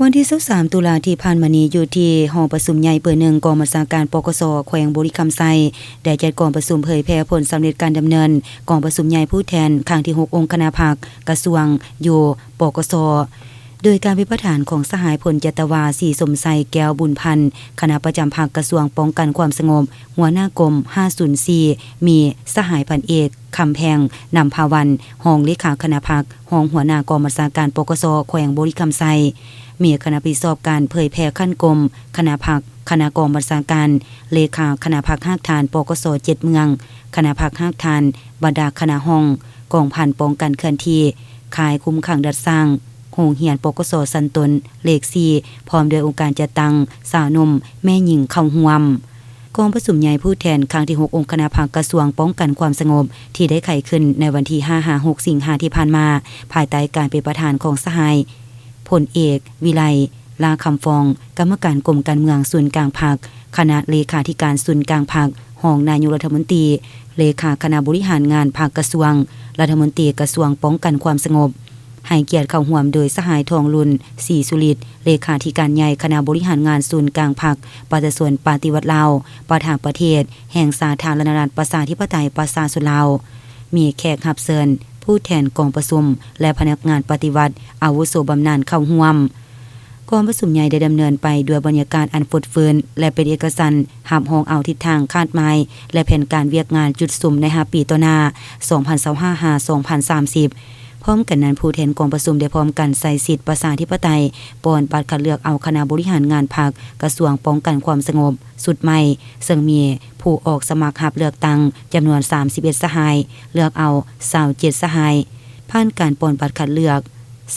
วันที่23ตุลาที่ผ่านมานี้อยู่ที่หอประชุมใหญ่เปิดหนึ่งกองบัญชาการปกสแขวงบุรีคำไซได้จัดกองประชุมเผยแพร่ผลสำเร็จการดำเนินกองประชุมใหญ่ผู้แทนครั้งที่6องค์คณะภาคกระทรวงอยู่ปกสโดยการเป็นประธานของสหายพลเจตวาสีสมไซแก้วบุญพันธ์คณะประจำภาคกระทรวงป้องกันความสงบหัวหน้ากรม504มีสหายพันเอกคำแพงนำภาวันรองเลขาคณะภาครองหัวหน้ากองบัญชาการปกสแขวงบุรีคำไซมีคณะพิสอบการเผยแพร่ขั้นกรมคณะภาคคณะกองบัญชาการเลขาคณะภาคภาคฐานปกส7เมืองคณะภาคภาคฐานบรรดาคณะห้องกองพันป้องกันเคลื่อนที่ขายคุ้มขังดัดสร้างโรงเรียนปกสสันตนเลข4พร้อมด้วยองค์การจัดตั้งสาวนมแม่หญิงเข้าร่วมกองประชุมใหญ่ผู้แทนครั้งที่6องค์คณะภาคกระทรวงป้องกันความสงบที่ได้ไขขึ้นในวันที่5-6 สิงหาคมที่ผ่านมาภายใต้การเป็นประธานของสหายพลเอกวิไลลาคำฟองกรรมการกรมการเมืองศูนย์กลางภาคคณะเลขาธิการศูนย์กลางภาครองนายกรัฐมนตรีเลขาคณะบริหารงานภาคกระทรวงรัฐมนตรีกระทรวงป้องกันความสงบให้เกียรติเข้าร่วมโดยสหายทองลุนศรีสุริตเลขาธิการใหญ่คณะบริหารงานศูนย์กลางภาคประชาชนปฏิวัติลาวประธานประเทศแห่งสาธารณรัฐประชาธิปไตยประชาชนลาวมีแขกรับเชิญผู้แทนกองประชุมและพนักงานปฏิวัติอาวุโสบำนาญเข้าร่วมกองประชุมใหญ่ได้ดำเนินไปด้วยบรรยากาศอันฟดฟื้นและเป็นเอกสารหับห้องเอาทิศทางคาดหมายและแผนการเวียกงานจุดสุ่มใน5ปีต่อหน้า2025-2030พร้อมกันนั้นผู้แทนกองประชุมได้พร้อมกันใส่สิทธิประชาธิปไตยปอนบัตรคัดเลือกเอาคณะบริหารงานภาคกระทรวงป้องกันความสงบสุดใหม่ซึ่งมีผู้ออกสมัครรับเลือกตั้งจำนวน31สหายเลือกเอา27สหายผ่านการปอนบัตรคัดเลือก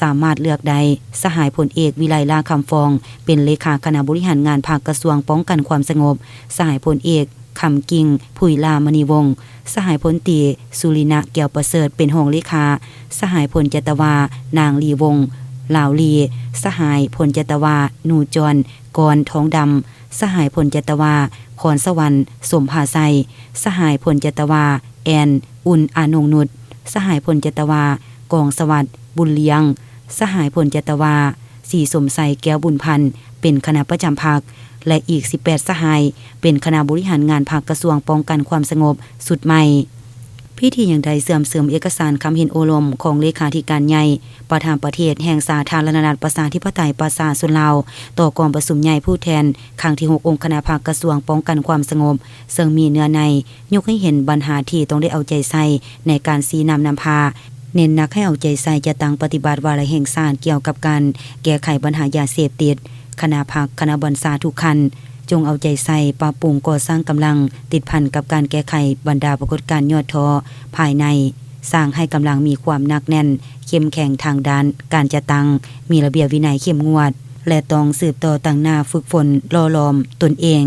สามารถเลือกได้สหายพลเอกวิไลลาคำฟองเป็นเลขาคณะบริหารงานภาคกระทรวงป้องกันความสงบสหายพลเอกคำกิ่งผุยลามณีวงศ์สหายพลตรีสุริณะแก้วประเสริฐเป็นรองเลขาสหายพลเจตวานางลีวงศ์ลาวลีสหายพลเจตวานูจรกรท้องดำสหายพลเจตวาคอนสวรรค์สมภาไซสหายพลเจตวาแอนอุ่นอานงนุชสหายพลเจตวากองสวัสดิ์บุญเลี้ยงสหายพลเจตวาสีสมไซแก้วบุญพันธ์เป็นคณะประจำภาคและอีก18สหายเป็นคณะบริหารงานภาคกระทรวงป้องกันความสงบสุดใหม่พิธีอย่างใดเสื่อมเอกสารคำเห็นโอลมของเลขาธิการใหญ่ประธานประเทศแห่งสาธารณรัฐประชาธิปไตยประชาชนลาวต่อกองประชุมใหญ่ผู้แทนครั้งที่6องค์คณะภาคกระทรวงป้องกันความสงบซึ่งมีเนื้อในยกให้เห็นปัญหาที่ต้องได้เอาใจใส่ในการชี้นำพาเน้นหนักให้เอาใจใส่จะตั้งปฏิบัติวาระแห่งชาติเกี่ยวกับการแก้ไขปัญหายาเสพติดคณะภาคคณะบัญชาทุกคันจงเอาใจใส่ปรับปรุงก่อสร้างกำลังติดพันกับการแก้ไขบรรดาปรากฏการณ์ยอดท้อภายในสร้างให้กำลังมีความหนักแน่นเข้มแข็งทางด้านการจะตั้งมีระเบียบวินัยเข้มงวดและต้องสืบต่อตั้งหน้าฝึกฝนหล่อหลอมตนเอง